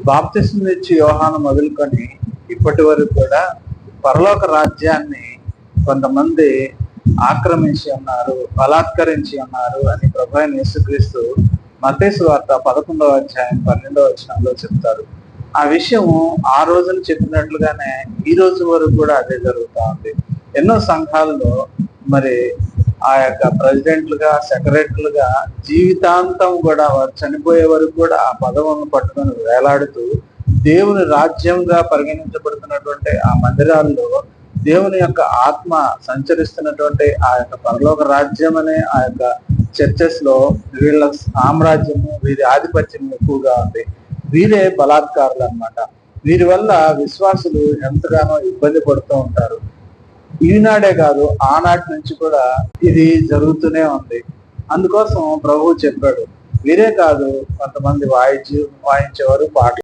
బాప్తిస్మం ఇచ్చి యోహాను మొదలుకొని ఇప్పటి వరకు కూడా పరలోక రాజ్యాన్ని కొంతమంది ఆక్రమించి ఉన్నారు, బలాత్కరించి ఉన్నారు అని ప్రభువైన యేసుక్రీస్తు మత్తయి సువార్త 11వ అధ్యాయం 12వ వచనంలో చెప్తారు. ఆ విషయం ఆ రోజున చెప్పినట్లుగానే ఈ రోజు వరకు కూడా అదే జరుగుతూ ఉంది. ఎన్నో సంఘాల్లో మరి ఆ యొక్క ప్రెసిడెంట్లుగా, సెక్రటరీలుగా జీవితాంతం కూడా వారు చనిపోయే వరకు కూడా ఆ పదవులను పట్టుకొని వేలాడుతూ దేవుని రాజ్యంగా పరిగణించబడుతున్నటువంటి ఆ మందిరాల్లో దేవుని యొక్క ఆత్మ సంచరిస్తున్నటువంటి ఆ యొక్క పరలోక రాజ్యం అనే ఆ యొక్క చర్చెస్ లో వీళ్ళ సామ్రాజ్యము, వీరి ఆధిపత్యం ఎక్కువగా ఉంది. వీరే బలాత్కారులు అన్నమాట. వీరి వల్ల విశ్వాసులు ఎంతగానో ఇబ్బంది పడుతూ ఉంటారు. ఈనాడే కాదు, ఆనాటి నుంచి కూడా ఇది జరుగుతూనే ఉంది. అందుకోసం ప్రభువు చెప్పాడు, వీరే కాదు కొంతమంది వాయించేవారు, పాటలు